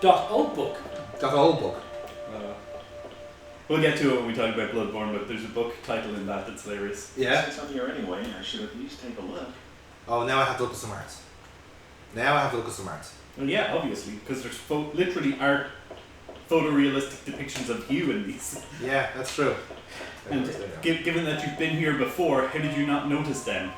Got old book. Got a whole book. We'll get to it when we talk about Bloodborne, but there's a book title in that that's hilarious. Yeah. Since I'm here anyway, I should at least take a look. Oh, now I have to look at some art. Well, yeah, obviously, because there's literally art, photorealistic depictions of you in these. Yeah, that's true. And given that you've been here before, how did you not notice them?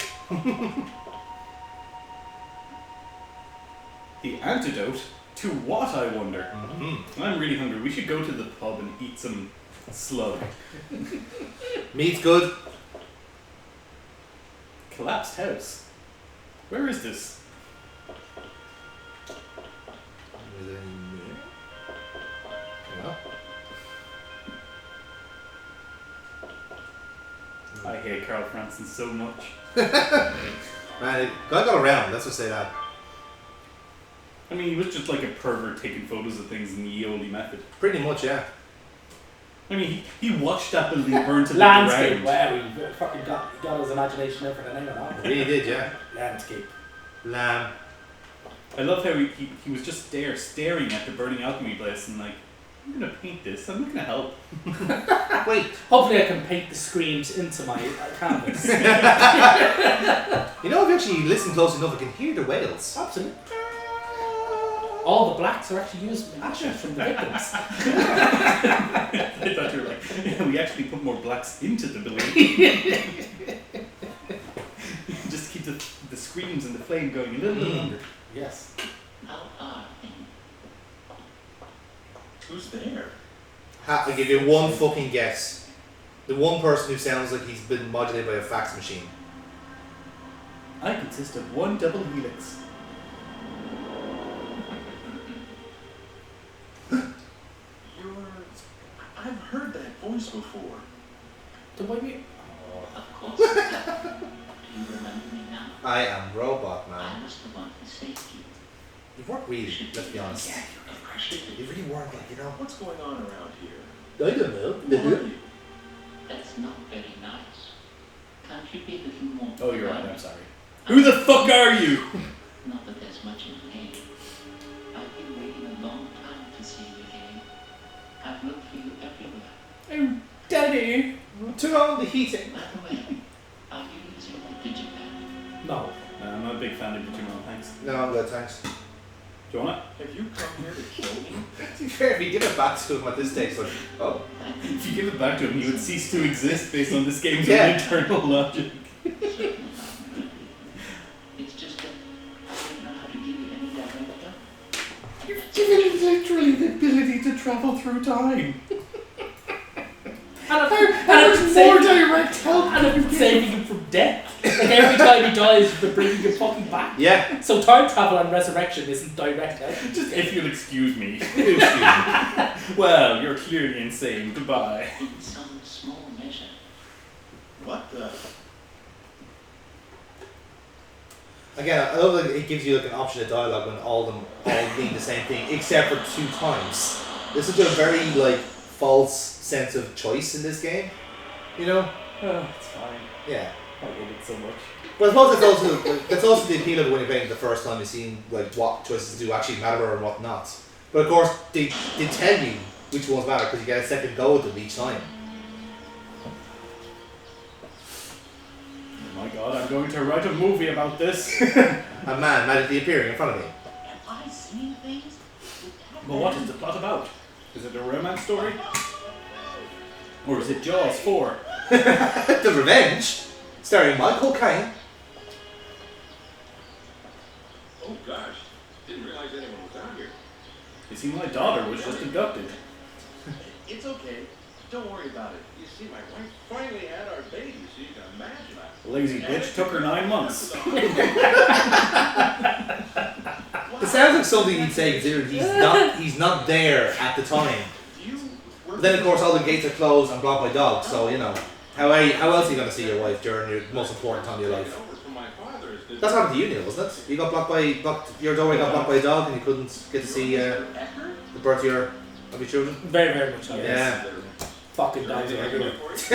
The antidote to what, I wonder? Mm-hmm. I'm really hungry. We should go to the pub and eat some slug. Meat's good. Collapsed house. Where is this? Yeah. I hate Carl Franson so much. Man, God got around, let's just say that. I mean, he was just like a pervert taking photos of things in the Eoli method. Pretty much, yeah. I mean, he watched that building burn to the Landscape. ground. Wow, he fucking got his imagination there for the name of that. Really did, yeah. Landscape. Lamb. I love how he was just there staring at the burning alchemy place and like, I'm gonna paint this, I'm not gonna help. Wait. Hopefully I can paint the screams into my canvas. You know, if you actually listen close enough, you can hear the whales. Absolutely. All the blacks are actually used ashes from the victims. I thought you were like, yeah, we actually put more blacks into the building. Just to keep the screams and the flame going a little bit longer. Yes. Who's there? I'll give you one fucking guess. The one person who sounds like he's been modulated by a fax machine. I consist of one double helix. I've heard that voice before. The way we... Of course. Do you remember me now? I am Robot I Man. was the one who saved you. You weren't really, let's be honest. Yeah, You really weren't, like, you know. What's going on around here? I don't know. Who are you? That's not very nice. Can't you be a little more? Oh, you're right, I'm sorry. Who the fuck are you? Not that there's much in pain. I've been waiting a long time to see you again. I've looked for you everywhere. Oh, Daddy. Turn on the heating. By the way, are you using the digipad? No. I'm not a big fan of Digimon, thanks. No, I'm good, thanks. Do you want Have you come here to kill me? To be fair, if you give it back to him at this stage, like, oh. it? If you give it back to him, he would cease to exist based on this game's Yeah. internal logic. It's just that I don't know how to give you any direction. You've given him literally the ability to travel through time. And direct help. And I've been saving him from death. Like every time he dies, you've been bringing him fucking back. Yeah. So time travel and resurrection isn't direct help. Just if you'll excuse me. Well, you're clearly insane. Goodbye. In some small measure. What the? Again, I love that it gives you like an option of dialogue when all mean the same thing, except for 2 times. There's such a very like false sense of choice in this game, you know? Oh, it's fine. Yeah. I hate it so much. But I suppose that's also the appeal of it when you're playing it the first time, you've seen like what choices do actually matter and what not. But of course, they tell you which ones matter because you get a second go at them each time. Oh my god, I'm going to write a movie about this. A man magically appearing in front of me. Have I seen things? Well, what is the plot about? Is it a romance story? Or is it Jaws 4? The Revenge, starring Michael Caine. Oh gosh, didn't realize anyone was out here. You see, my daughter was just abducted. It's okay. Don't worry about it. You see, my wife finally had our baby, so you can imagine that. Lazy bitch took her 9 months. It sounds like something he'd say considering he's not there at the time. But then of course all the gates are closed and blocked by dogs, so you know. How else are you going to see your wife during your most important time of your life? That's happened to you, Neil, wasn't it? You got your doorway got blocked by a dog and you couldn't get to see the birth of your children? Very, very much so. Yeah. Fucking dogs are everywhere. It's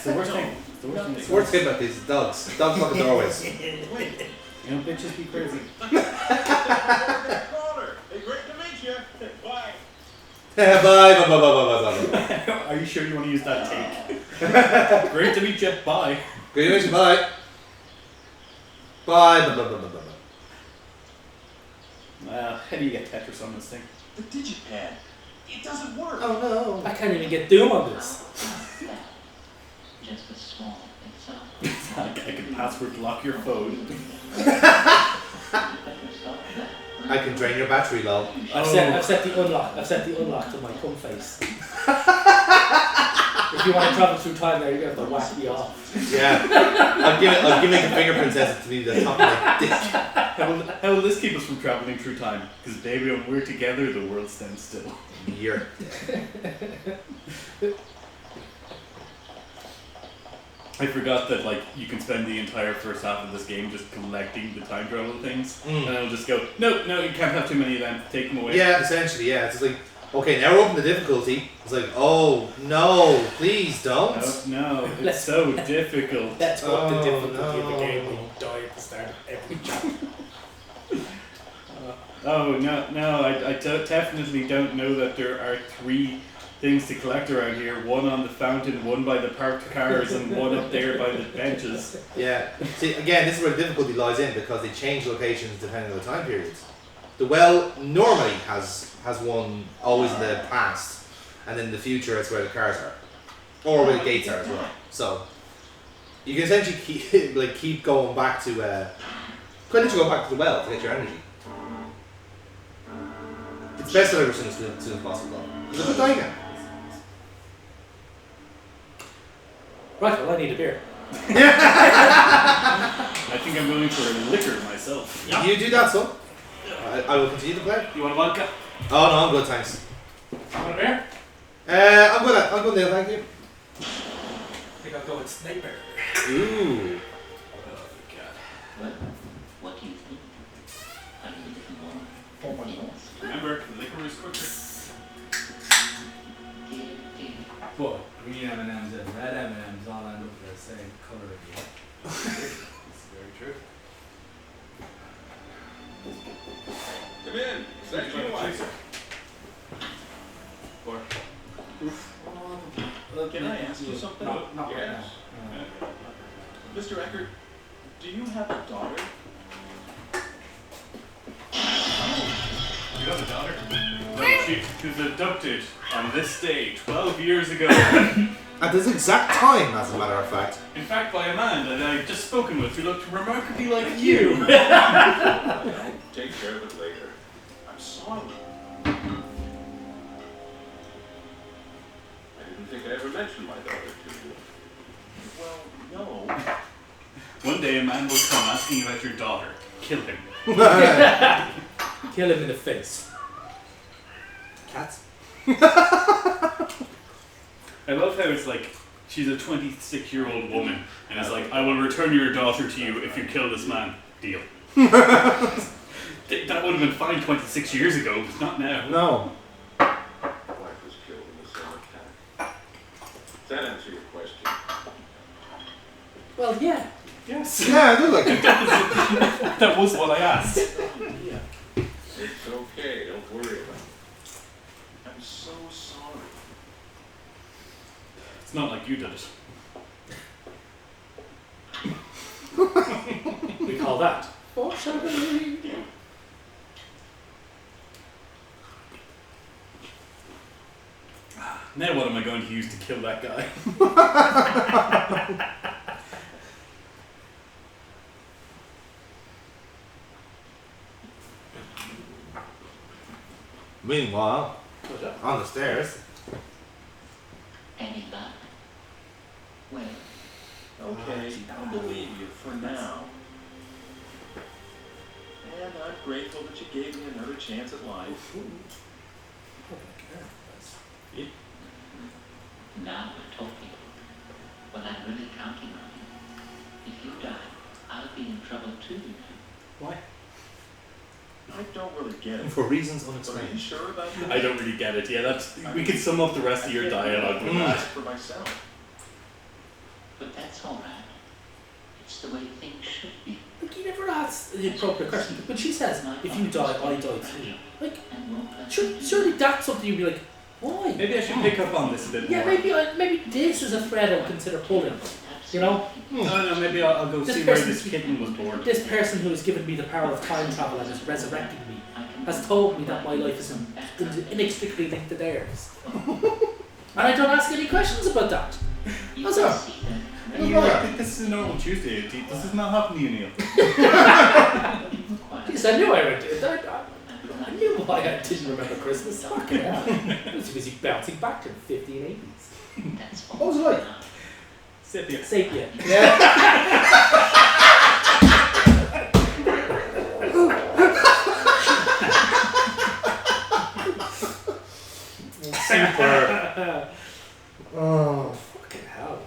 the worst thing. It's the worst thing. The worst thing about these dogs. Dogs fucking doorways. You know, bitches be crazy. Hey, great to meet you. Bye. Bye, bye, bye, bye, bye, bye, bye. Are you sure you want to use that take? Great to meet you. Bye. Great to meet you, bye. Bye, bye, bye, bye, bye, bye. How do you get Tetris on this thing? The digipad. It doesn't work. Oh I can't even get Doom on this. Just a small example. I can password lock your phone. I can drain your battery, lol. I've set the unlock to my cum face. If you want to travel through time there, you have to whack me off. Yeah. I'll give it a fingerprint sensor to be the top of my dick. How will this keep us from traveling through time? Because baby, when we're together, the world stands still. Year. I forgot that like you can spend the entire first half of this game just collecting the time travel things, and it'll just go, no, you can't have too many of them. Take them away. Yeah, essentially, yeah. It's just like, okay, now we're up in the difficulty. It's like, oh no, please don't. No, it's so difficult. That's what the difficulty of the no. game when you die at the start of every job. Oh no, I definitely don't know that there are 3 things to collect around here. One on the fountain, one by the parked cars, and one up there by the benches. Yeah. See, again, this is where the difficulty lies in because they change locations depending on the time periods. The well normally has one always in the past, and in the future it's where the cars are, or where the gates are as well. So you can essentially keep going back to quite literally go back to the well to get your energy. It's best that I as soon as possible though. Because I'm dying. Right, well I need a beer. I think I'm going for a liquor myself. You do that, son. I will continue to play. You want a vodka? Oh no, I'm good, thanks. Want a beer? I'm good now, thank you. I think I'll go with Sniper. Ooh. Well, what do you think? Are you a little more? Yes. Remember, the liquor is quicker. But green M&M's and red M&M's all end up the same colour again. It's very true. Come in. Thank you, Eike. Can I ask you something? No, not right Yes. now. Mr. Eckert, do you have a daughter? You have a daughter? No, she was adopted on this day 12 years ago. At this exact time, as a matter of fact. In fact, by a man that I've just spoken with who looked remarkably like you. Well, take care of it later. I'm sorry. I didn't think I ever mentioned my daughter to you. Well, no. One day a man will come asking about your daughter. Kill him. Kill him in the face. Cats? I love how it's like, she's a 26-year-old woman, and it's like, I will return your daughter to you if you kill this man. Deal. That would have been fine 26 years ago, but not now. No. My wife was killed in the same attack. Does that answer your question? Well, yeah. Yes. Yeah, I do like it. That was what I asked. Yeah. It's okay. Don't worry about it. I'm so sorry. It's not like you did it. We call that foreshadowing. Now what am I going to use to kill that guy? Meanwhile, on the stairs. Any luck? Well, Okay, I'll believe you for now. And I'm grateful that you gave me another chance at life. now we're talking. But I'm really counting on you. If you die, I'll be in trouble too. Why? I don't really get it. For reasons But are you unexplained. sure about that? I don't really get it. Yeah, that's. We could sum up the rest of your dialogue with that. For myself. But that's all right. It's the way things should be. Look, you never asks the appropriate question. When she says, if you die, I die too. Like, surely that's something you'd be like, why? Maybe I should pick up on this a bit Yeah, more. maybe this is a thread I'll consider pulling. You know? No, maybe I'll go see where this kitten was born. This person who has given me the power of time travel and has resurrected me has told me that my life is inextricably linked to theirs. And I don't ask any questions about that. How's that? I think this is a normal Tuesday. Does this not happen to you, Neil? Jeez, I knew I would do it. I knew why I didn't remember Christmas. Fucking hell. I was busy bouncing back to the 1580s. What was it like? Sapien. Yeah. Super. Oh. Fucking hell.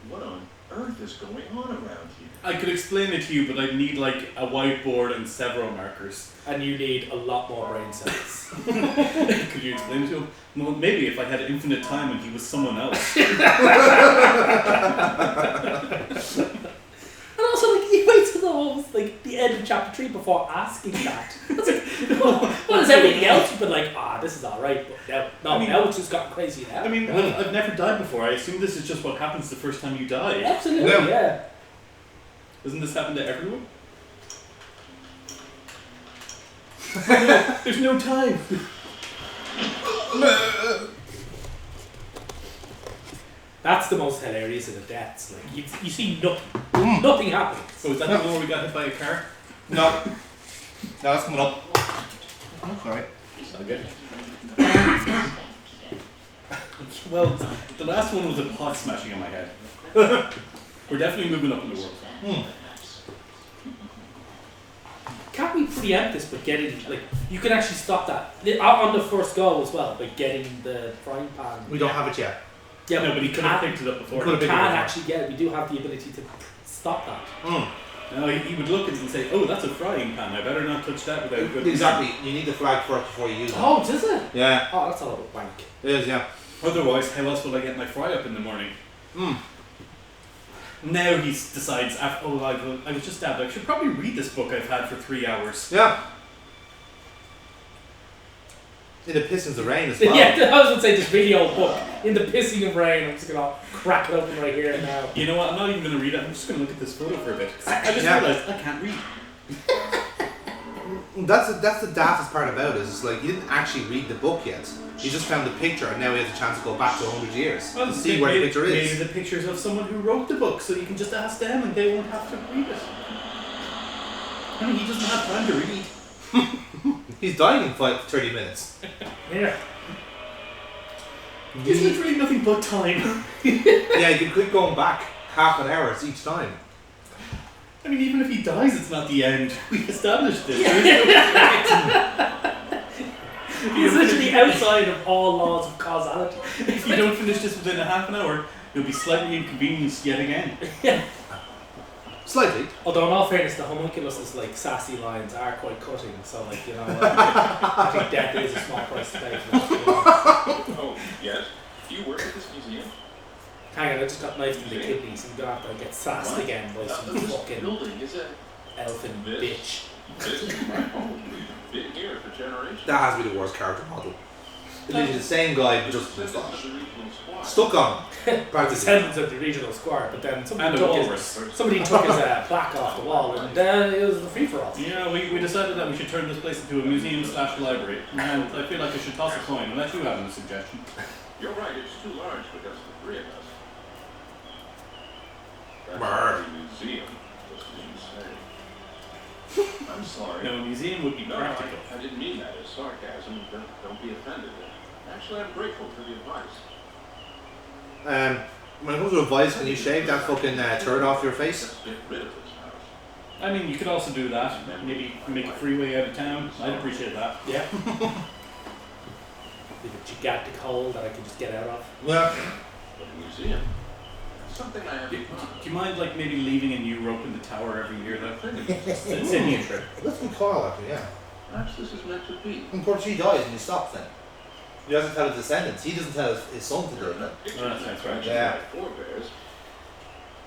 What on earth is going on around here? I could explain it to you, but I'd need like a whiteboard and several markers. And you need a lot more brain cells. Could you explain it to him? Well, maybe if I had infinite time and he was someone else. And also, like, you wait till almost like the end of chapter 3 before asking that. It's like, what is everything else? You've been like, this is alright, but now it's just gotten crazy now. I mean, I've never died before. I assume this is just what happens the first time you die. Absolutely, yeah. Doesn't this happen to everyone? There's no time. That's the most hilarious of the deaths. Like you see nothing, nothing happens. So is that the one where we got hit by a car? No, that's coming up. Oh, sorry. Not good. Well, the last one was a pot smashing on my head. We're definitely moving up in the world. Can't we preempt this by getting, like, you can actually stop that on the first go as well by getting the frying pan. We don't have it yet. Yeah, No, but he could have picked it up before. We can actually get it. We do have the ability to stop that. No, he would look at it and say, "Oh, that's a frying pan. I better not touch that without good Exactly. You need the flag first before you use it. Oh, does it? Yeah. Oh, that's a little wank. It is, yeah. Otherwise, how else will I get my fry up in the morning?" Now he decides, I was just stabbed. I should probably read this book I've had for 3 hours. Yeah. In the pissings of rain as well. Yeah, I was going to say this video book in the pissing of rain. I'm just going to crack it open right here and now. You know what? I'm not even going to read it. I'm just going to look at this photo for a bit. I just realized I can't read. That's the daftest part about it. Is like you didn't actually read the book yet. You just found the picture, and now he has a chance to go back to 100 years Well, and see where the picture is. Maybe the pictures of someone who wrote the book, so you can just ask them, and they won't have to read it. I mean, he doesn't have time to read. He's dying in 30 minutes. Yeah. There's literally nothing but time. Yeah, you can quit going back half an hour each time. I mean, even if he dies, it's not the end. We established this. He's literally outside of all laws of causality. If you don't finish this within a half an hour, you'll be slightly inconvenienced yet again. Yeah. Slightly. Although in all fairness, the homunculus' like sassy lines are quite cutting, so like I think death is a small price to pay for that. Oh, yes. Do you work at this museum? Hang on, I just got knifed in the kidneys and gonna have to get sassed again by some This fucking building is a elfin bitch. This is my home. We've been here for generations. That has to be the worst character model. Literally the same guy, but just This is moustache. the regional squad. Stuck on. Practically. Descendants of the regional squire, but then somebody And a took walrus. his plaque off the wall and it was the free for all. Yeah, we decided that we should turn this place into a museum/library. And I feel like I should toss a coin, unless you have a suggestion. You're right, it's too large for just the three of us. That's Brr. a museum, just as you say. I'm sorry. No, a museum would be No, practical. I didn't mean that as sarcasm. Don't be offended. Actually, I'm grateful for the advice. When it comes to advice, can you shave that fucking turd off your face? Let's get rid of this house. I mean, you could also do that. Maybe make a freeway out of town. I'd appreciate that. Yeah. Leave a gigantic hole that I can just get out of. Yeah. But a museum. Something I have Do in mind. you mind, like, maybe leaving a new rope in the tower every year, though? Send me a trip. Let's be call actually, yeah. Perhaps this is meant to be. Unfortunately, he dies and he stops then. He doesn't tell his descendants. He doesn't tell his son to do it. Oh, that's right. Yeah. Forebears.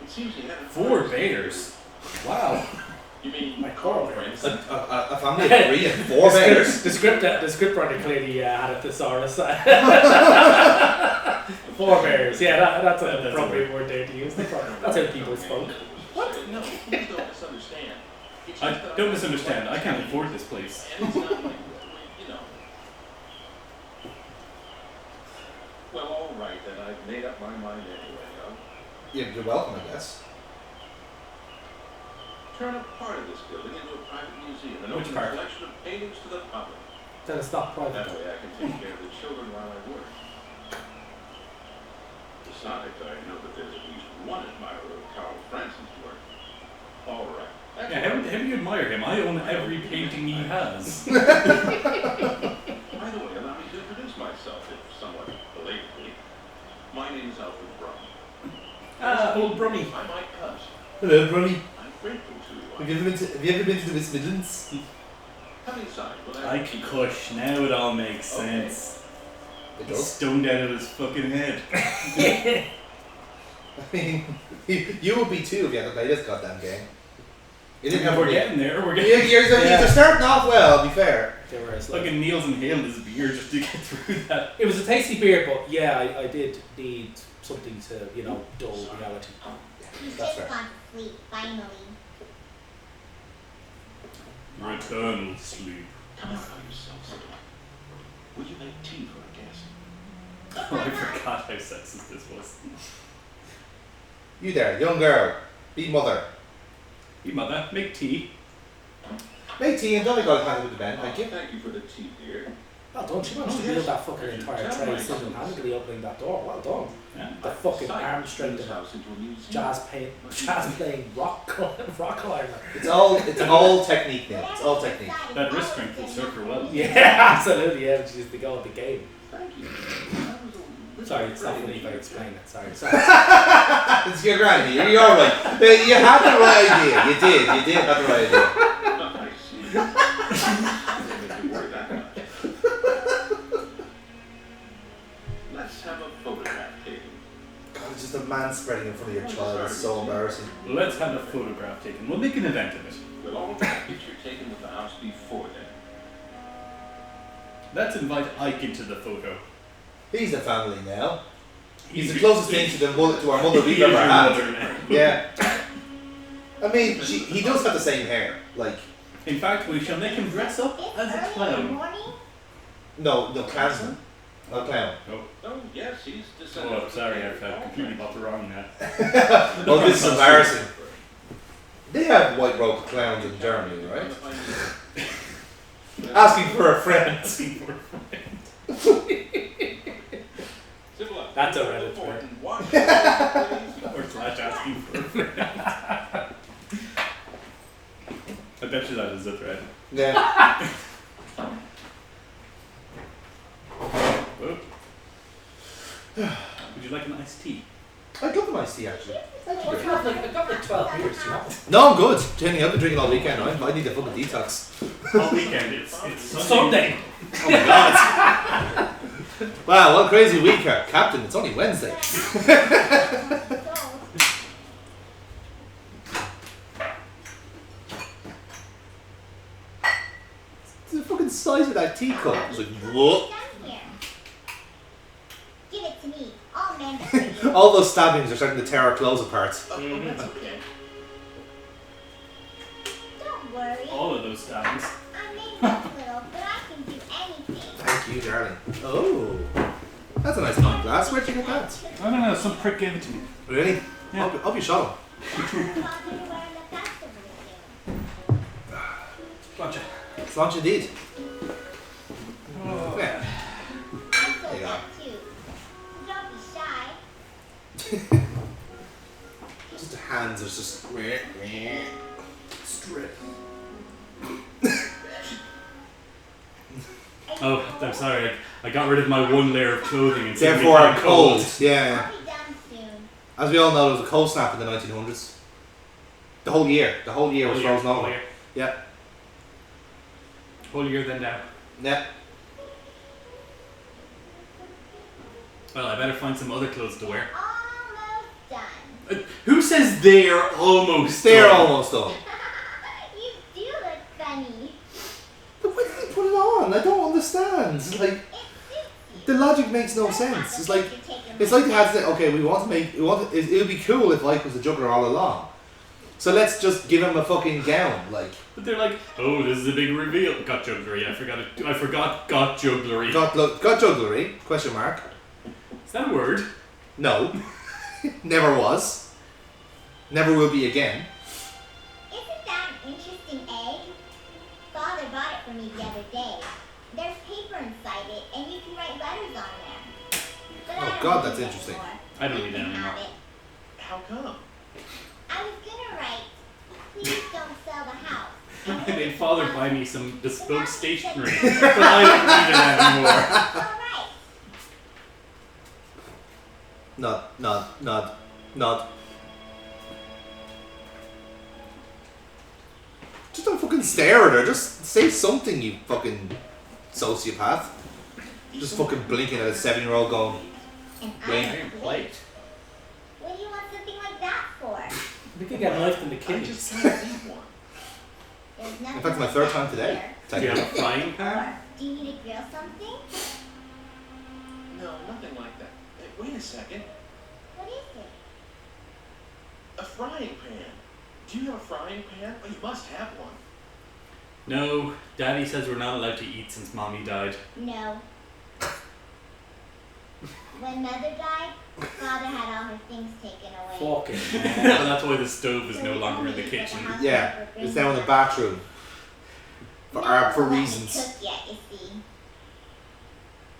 It seems he had a 4 bears. Wow. You mean My car friends? A family of 3 and 4 bears. The script writer clearly had a thesaurus. 4 bears. Yeah, that's an appropriate word there to use. That's how people spoke. What? No, please don't misunderstand. It's just that Don't misunderstand. I can't afford this place. And it's not like, Well, all right, then. I've made up my mind anyway, huh? You're welcome, I guess. Turn a part of this building into a private museum and Which open part? a collection of paintings to the public. Then it's not private. That way I can take care of the children while I work. Besides, I know that there's at least one admirer of Carl Franson's work. All right. Yeah, how do you admire him? I own every painting he has. By the way, allow me to introduce myself, if somewhat belatedly. My name is Alfred Brummie. Old Brummie. I'm my cousin. Hello, Brummie. I'm grateful to you. Have you ever been to the West Midlands? Come inside. Will Ike Kush, now it all makes sense. It He's does. stoned out of his fucking head. I mean, you would be too if you hadn't played this goddamn game. You didn't have We're to getting there. We're You're, getting you're starting off well, to be fair. They were like, fucking Niels inhaled his beer just to get through that. it was a tasty beer, but yeah, I did need something to, dull reality. You That's just fair. want to sleep, finally. Eternal sleep. Come on by yourself, sir. Will you make tea for a guest? Oh, I forgot how sexist this was. You there, young girl. Be mother. Hey mother, make tea. Make tea and don't be going kind with the bend, thank you. Thank you for the tea, dear. Well done, she managed to build that fucking entire tray single-handedly opening that door. Well done. Yeah. The fucking I've arm decided to strength turn this of house into a museum. jazz playing rock climber. It's all technique now. It's all technique. That wrist strength will serve her well. Yeah, absolutely. Yeah, she's the go of the game. Thank you. Sorry, it's not funny if I explain it. Sorry. It's your granny. You're alright. You had the right idea. You did have the right idea. I see. Didn't make you worry that much. Let's have a photograph taken. God, it's just a man spreading in front of your child. It's so embarrassing. Let's have a photograph taken. We'll make an event of it. We'll all take a picture taken with the house before then. Let's invite Ike into the photo. He's the family now. He's the closest thing to our mother we've He is ever your had. mother now. Yeah. I mean, he does have the same hair. Like, In fact, we shall make him dress up It's as a early in the clown. morning. no, clansman. Not clown. Oh, yes, he's descended. Oh, I'm sorry, I've completely got the wrong now. Oh, this is embarrassing. They have white robe clowns in Germany, right? Asking for a friend. That's a Reddit thread. Or slash asking for a friend. I bet you that is a thread. Yeah. Whoa. Would you like an iced tea? I'd love a nice tea, actually. I've got like 12 beers, you know. No, I'm good. Jenny, I've been drinking all weekend. I need a fucking detox. All weekend, it's Sunday. Oh my god. Wow, what a crazy week, Captain. It's only Wednesday. The fucking size of that teacup. It's like, what? Give it to me. All men. All those stabbings are starting to tear our clothes apart. That's okay. Don't worry. all of those stabbings. I may look little, but I can do anything. Thank you, darling. Oh, that's a nice pint glass. Where'd you get that? I don't know, some prick gave it to me. Really? Yeah. Hope you shot him. Gotcha. Slant you did. Oh. Yeah. I There you feel go. that too. Don't be shy. Just the hands are just strip. Oh, I'm sorry. I got rid of my one layer of clothing and Therefore, I'm cold. Yeah. I'll be done soon. As we all know, there was a cold snap in the 1900s. The whole year. The whole year was frozen Whole over. year. Yeah. Whole year then now. Yeah. Well, I better find some other clothes to wear. Almost done. Who says they're almost They're done? almost done. You do look funny. But when did they put it on? I don't understand. It's like the logic makes no sense. It's like they had to say, okay, it would be cool if Ike was a juggler all along. So let's just give him a fucking gown, like. But they're like, oh, this is a big reveal. Got jugglery. I forgot got jugglery. Got jugglery? Question mark. Is that a word? No. Never was. Never will be again. Isn't that an interesting egg? Father bought it for me the other day. There's paper inside it, and you can write letters on there. But I Oh don't God, need that's it interesting. anymore. I don't You need can that anymore. have it. How come? I was gonna write, please don't sell the house. I made father buy me some bespoke stationery, but I don't need it anymore. Alright. Not. Just don't fucking stare at her. Just say something, you fucking sociopath. Just fucking blinking at a 7-year-old going, And Wait. I'm a plate. What do you want something like that for? We could get knifed in the I kidneys. just need one. There's in nothing fact, my like third that time today. here. Do you have a frying pan? Or, do you need to grill something? No, nothing like that. Hey, wait a second. What is it? A frying pan. Do you have a frying pan? Oh, you must have one. No, Daddy says we're not allowed to eat since Mommy died. No. When Mother died, Father had all her things taken away. Fucking But that's why the stove is So no we longer in only the eat what kitchen. house yeah, helper it's brings down in the us. bathroom. For No one let me reasons. cook yet, you see.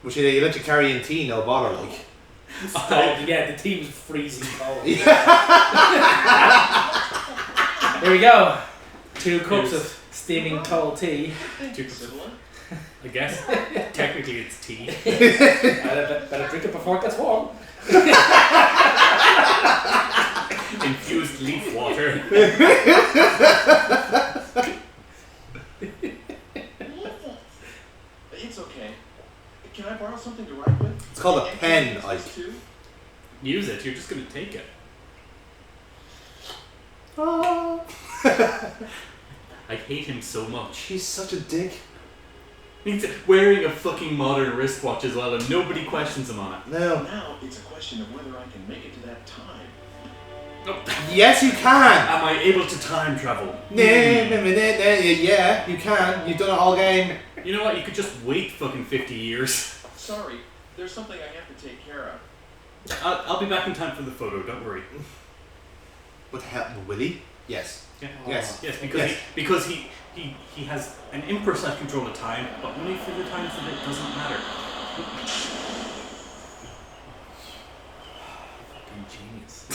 Which you let you carry in tea, no bother, like. Stop. Yeah, the tea was freezing cold. Here we go. 2 cups Here's- of steaming cold tea. Similar? I guess. Technically it's tea. Better drink it before it gets warm. Infused leaf water. What is it? It's okay. Can I borrow something to write with? It's called a And pen, can you use Ike. this too? Use it, you're just gonna take it. Oh. I hate him so much. He's such a dick. He's wearing a fucking modern wristwatch as well, and nobody questions him on it. No. Now it's a question of whether I can make it to that time. Yes, you can. Am I able to time travel? Yeah, you can. You've done it all game. You know what? You could just wait fucking 50 years. Sorry, there's something I have to take care of. I'll be back in time for the photo. Don't worry. What the hell, Willie? Yes. Yeah. Yes. Yes, because he has an imprecise control of time, but only for the times that it doesn't matter. Fucking genius.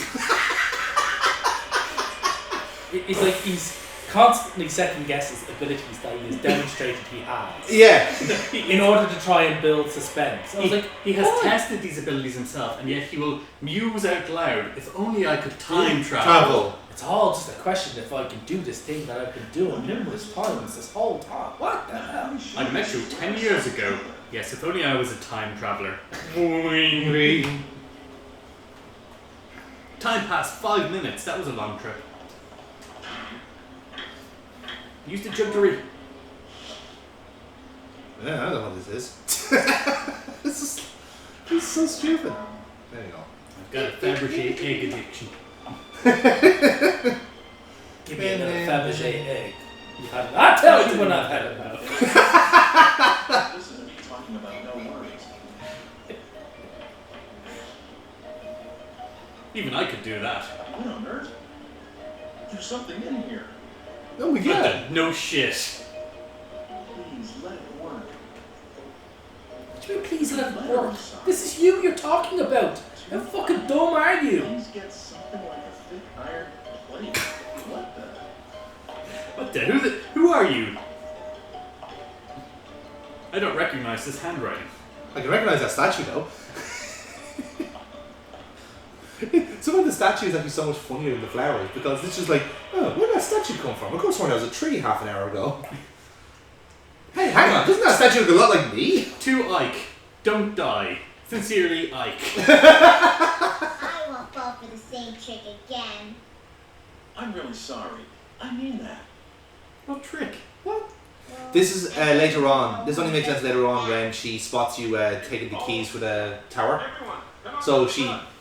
It's like he's constantly second guesses abilities that he has demonstrated he has Yeah. in order to try and build suspense. I was like, He has why? tested these abilities himself, and yet he will muse out loud, if only I could time travel. Travel. It's all just a question if I can do this thing that I've been doing numerous times this whole time. What the hell? I met you 10 years ago. Yes, if only I was a time traveler. Time passed 5 minutes. That was a long trip. Use the jugglery. Yeah, I don't know what this is. This is so stupid. There you go. I've got a Fabergé egg addiction. Give me another Fabergé egg. You've had it. I tell you when I've had it now. This is me talking about no worries. Even I could do that. What on earth? There's something in here. Oh my god. No shit. Please let it work. What do you mean, please let it work? This is you you're talking about. How fucking dumb are you? Please get something like a thick iron plate. What the? What the? Who are you? I don't recognize this handwriting. I can recognize that statue though. Some of the statues are actually so much funnier than the flowers because it's just like, oh, where did that statue come from? I could have sworn there was a tree half an hour ago. Hey, hang on, doesn't that statue look a lot like me? To Ike, don't die. Sincerely, Ike. I won't fall for for the same trick again. I'm really sorry. I mean that. What trick? Well, This is later on. This only makes sense later on when she spots you taking the keys for the tower. So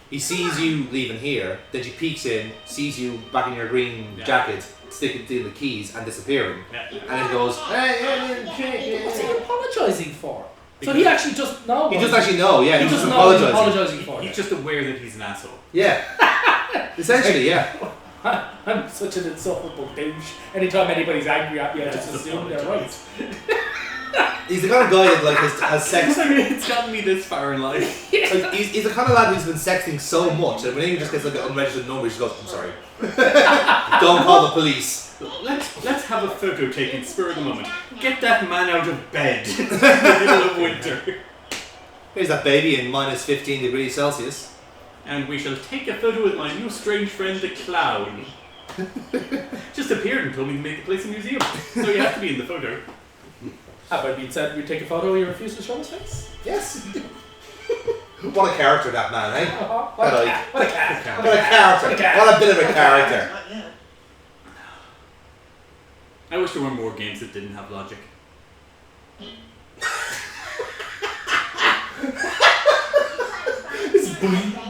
he sees you leaving here, then she peeks in, sees you back in your green jacket, sticking the keys and disappearing. Yeah. And then goes, hey, What's he apologising for? So he actually just knows. He just actually know, yeah, He he's just just knows he's apologising. apologising for He's it. just aware that he's an asshole. Yeah. Essentially, yeah. I'm such an insufferable douche. Anytime anybody's angry at me, I just assume they're right. He's the kind of guy that like has sex. I mean, it's gotten me this far in life. Like, he's the kind of lad who's been sexting so much that when he just gets like an unregistered number, he just goes, I'm sorry. Don't call the police. Let's have a photo taken spur of the moment. Get that man out of bed in the middle of winter. Here's that baby in minus 15 degrees Celsius. And we shall take a photo with my new strange friend, the clown. Just appeared and told me to make the place a museum. So you have to be in the photo. Have I been said you take a photo, you refuse to show his face? Yes. What a character that man, eh? What a What cat. What a cat. What a character. What a bit of a character. Not yet. I wish there were more games that didn't have logic. It's bully.